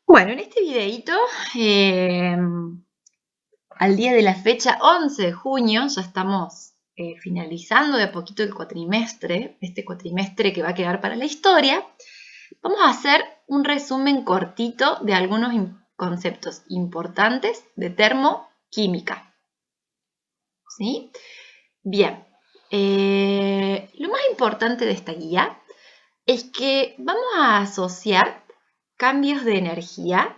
Bueno, en este videito, al día de la fecha 11 de junio, ya estamos finalizando de a poquito el cuatrimestre, este cuatrimestre que va a quedar para la historia. Vamos a hacer un resumen cortito de algunos conceptos importantes de termoquímica. ¿Sí? Bien, lo más importante de esta guía es que vamos a asociar cambios de energía,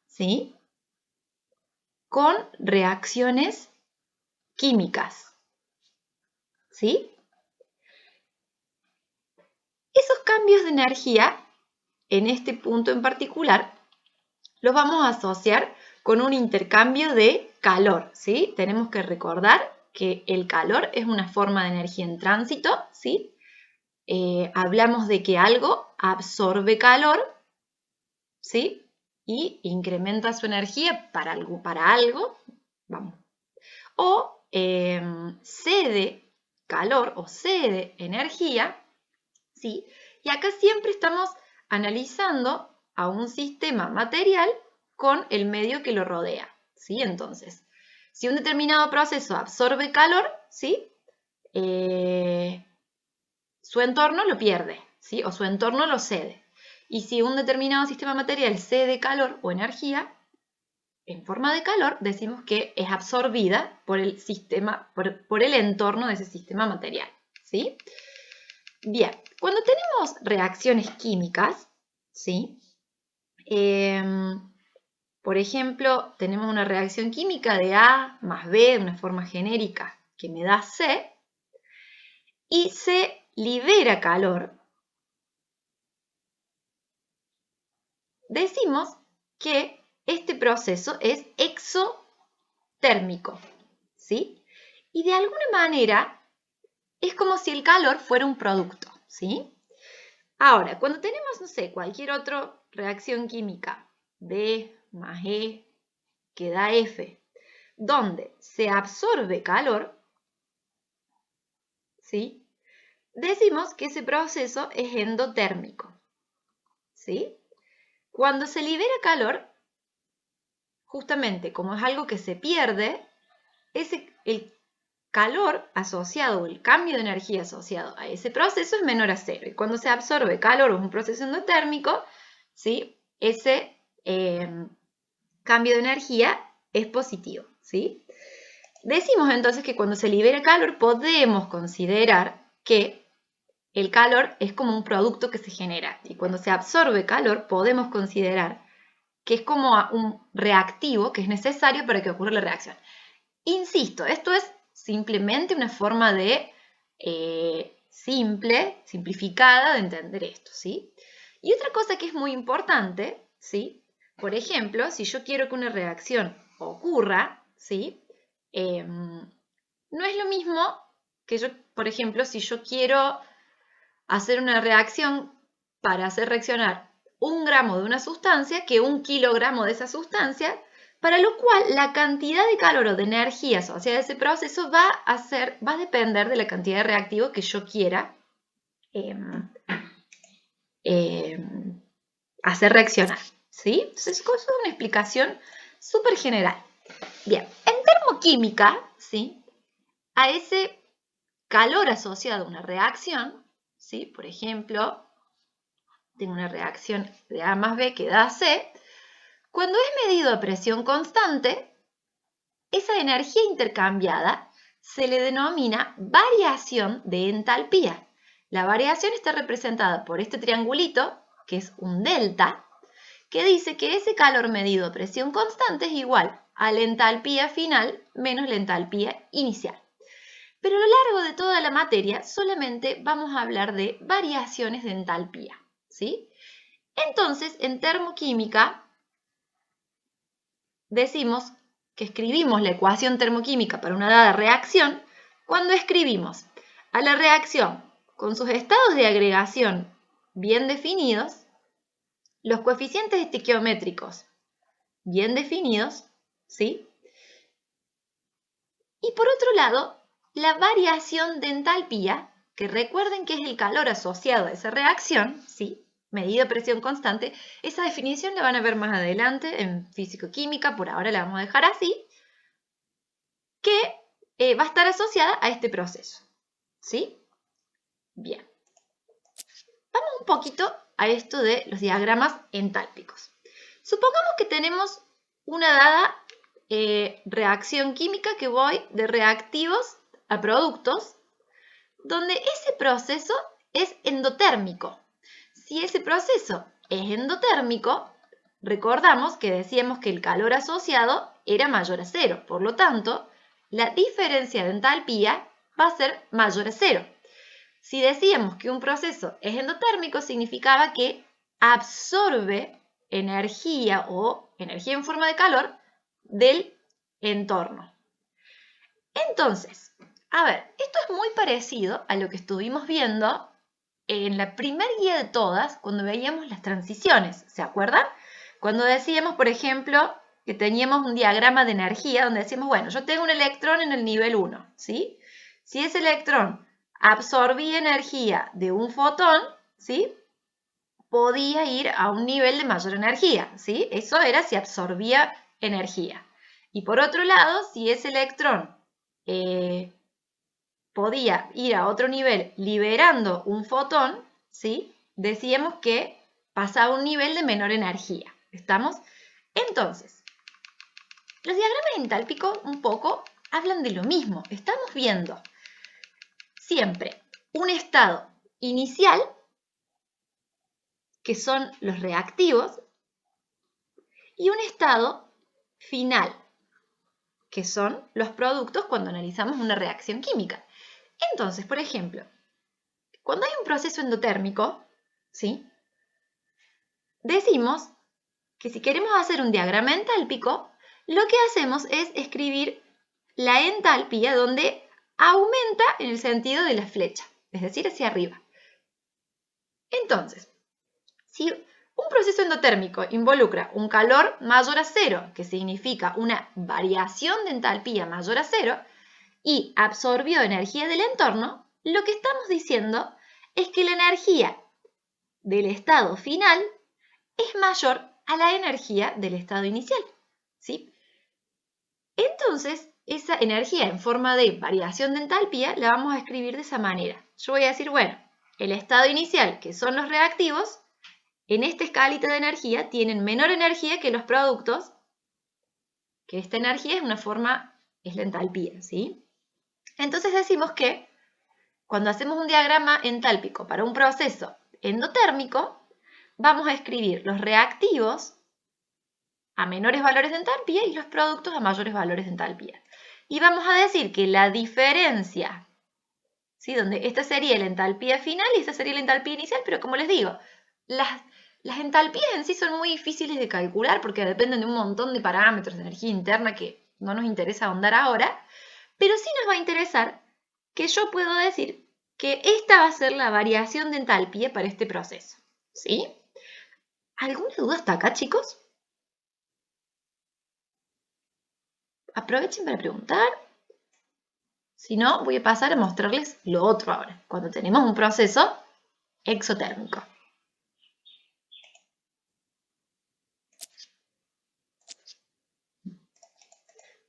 ¿sí?, con reacciones químicas, ¿sí? Esos cambios de energía, en este punto en particular, los vamos a asociar con un intercambio de calor, ¿sí? Tenemos que recordar que el calor es una forma de energía en tránsito, ¿sí? Hablamos de que algo absorbe calor, ¿sí?, y incrementa su energía para algo, vamos, o cede calor o cede energía, ¿sí? Y acá siempre estamos analizando a un sistema material con el medio que lo rodea, ¿sí? Entonces, si un determinado proceso absorbe calor, ¿sí?, su entorno lo pierde, ¿sí?, o su entorno lo cede. Y si un determinado sistema material cede calor o energía en forma de calor, decimos que es absorbida por el sistema, por el entorno de ese sistema material, ¿sí? Bien, cuando tenemos reacciones químicas, ¿sí? Por ejemplo, tenemos una reacción química de A más B, de una forma genérica, que me da C, y se libera calor. Decimos que este proceso es exotérmico, ¿sí? Y de alguna manera es como si el calor fuera un producto, ¿sí? Ahora, cuando tenemos, no sé, cualquier otra reacción química, B más E, que da F, donde se absorbe calor, ¿sí?, decimos que ese proceso es endotérmico, ¿sí? Cuando se libera calor, justamente como es algo que se pierde, el calor asociado o el cambio de energía asociado a ese proceso es menor a cero. Y cuando se absorbe calor o es un proceso endotérmico, ¿sí?, ese cambio de energía es positivo, ¿sí? Decimos entonces que cuando se libera calor podemos considerar que el calor es como un producto que se genera. Y cuando se absorbe calor podemos considerar que es como un reactivo que es necesario para que ocurra la reacción. Insisto, esto es simplemente una forma de simplificada de entender esto, ¿sí? Y otra cosa que es muy importante, ¿sí? Por ejemplo, si yo quiero que una reacción ocurra, ¿sí?, no es lo mismo que yo, por ejemplo, si yo quiero hacer una reacción para hacer reaccionar 1 gramo de una sustancia que 1 kilogramo de esa sustancia, para lo cual la cantidad de calor o de energía asociada a ese proceso va a depender de la cantidad de reactivo que yo quiera hacer reaccionar, ¿sí? Entonces, eso es una explicación súper general. Bien, en termoquímica, ¿sí?, a ese calor asociado a una reacción, ¿sí?, por ejemplo, tengo una reacción de A más B que da C, cuando es medido a presión constante, esa energía intercambiada se le denomina variación de entalpía. La variación está representada por este triangulito, que es un delta, que dice que ese calor medido a presión constante es igual a la entalpía final menos la entalpía inicial. Pero a lo largo de toda la materia solamente vamos a hablar de variaciones de entalpía, ¿sí? Entonces, en termoquímica decimos que escribimos la ecuación termoquímica para una dada reacción cuando escribimos a la reacción con sus estados de agregación bien definidos, los coeficientes estequiométricos bien definidos, ¿sí? Y por otro lado, la variación de entalpía, que recuerden que es el calor asociado a esa reacción, ¿sí?, medido a presión constante. Esa definición la van a ver más adelante en físico-química, por ahora la vamos a dejar así, que va a estar asociada a este proceso. ¿Sí? Bien. Vamos un poquito a esto de los diagramas entálpicos. Supongamos que tenemos una dada reacción química que voy de reactivos a productos, donde ese proceso es endotérmico. Si ese proceso es endotérmico, recordamos que decíamos que el calor asociado era mayor a cero. Por lo tanto, la diferencia de entalpía va a ser mayor a cero. Si decíamos que un proceso es endotérmico, significaba que absorbe energía o energía en forma de calor del entorno. Entonces, a ver, esto es muy parecido a lo que estuvimos viendo en la primer guía de todas, cuando veíamos las transiciones, ¿se acuerdan? Cuando decíamos, por ejemplo, que teníamos un diagrama de energía donde decíamos, bueno, yo tengo un electrón en el nivel 1, ¿sí? Si ese electrón absorbía energía de un fotón, ¿sí? Podía ir a un nivel de mayor energía, ¿sí? Eso era si absorbía energía. Y por otro lado, si ese electrón podía ir a otro nivel liberando un fotón, ¿sí? Decíamos que pasaba a un nivel de menor energía. ¿Estamos? Entonces, los diagramas entálpicos un poco hablan de lo mismo. Estamos viendo siempre un estado inicial, que son los reactivos, y un estado final, que son los productos cuando analizamos una reacción química. Entonces, por ejemplo, cuando hay un proceso endotérmico, ¿sí? Decimos que si queremos hacer un diagrama entálpico, lo que hacemos es escribir la entalpía donde aumenta en el sentido de la flecha, es decir, hacia arriba. Entonces, si un proceso endotérmico involucra un calor mayor a cero, que significa una variación de entalpía mayor a cero, y absorbió energía del entorno, lo que estamos diciendo es que la energía del estado final es mayor a la energía del estado inicial, ¿sí? Entonces, esa energía en forma de variación de entalpía la vamos a escribir de esa manera. Yo voy a decir, bueno, el estado inicial, que son los reactivos, en esta escalita de energía tienen menor energía que los productos, que esta energía es una forma, es la entalpía, ¿sí? Entonces decimos que cuando hacemos un diagrama entálpico para un proceso endotérmico, vamos a escribir los reactivos a menores valores de entalpía y los productos a mayores valores de entalpía. Y vamos a decir que la diferencia, ¿sí? Donde esta sería la entalpía final y esta sería la entalpía inicial, pero como les digo, las entalpías en sí son muy difíciles de calcular porque dependen de un montón de parámetros de energía interna que no nos interesa ahondar ahora, pero sí nos va a interesar que yo puedo decir que esta va a ser la variación de entalpía para este proceso, ¿sí? ¿Alguna duda hasta acá, chicos? Aprovechen para preguntar. Si no, voy a pasar a mostrarles lo otro ahora, cuando tenemos un proceso exotérmico.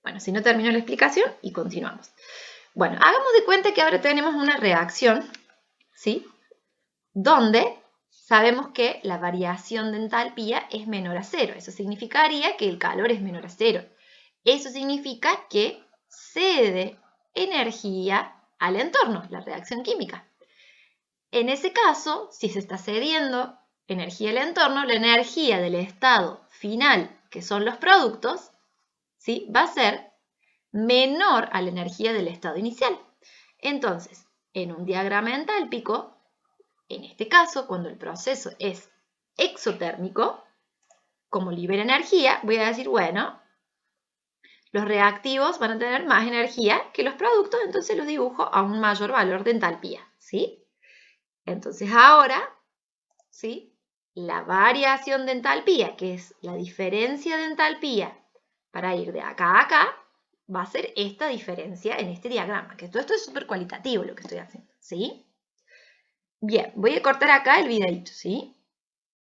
Bueno, si no termino la explicación y continuamos. Bueno, hagamos de cuenta que ahora tenemos una reacción, ¿sí? Donde sabemos que la variación de entalpía es menor a cero. Eso significaría que el calor es menor a cero. Eso significa que cede energía al entorno, la reacción química. En ese caso, si se está cediendo energía al entorno, la energía del estado final, que son los productos, ¿sí? Va a ser menor a la energía del estado inicial. Entonces, en un diagrama entálpico, en este caso, cuando el proceso es exotérmico, como libera energía, voy a decir, bueno, los reactivos van a tener más energía que los productos, entonces los dibujo a un mayor valor de entalpía, ¿sí? Entonces ahora, ¿sí? La variación de entalpía, que es la diferencia de entalpía para ir de acá a acá, va a ser esta diferencia en este diagrama, que todo esto es súper cualitativo lo que estoy haciendo, ¿sí? Bien, voy a cortar acá el videito, ¿sí?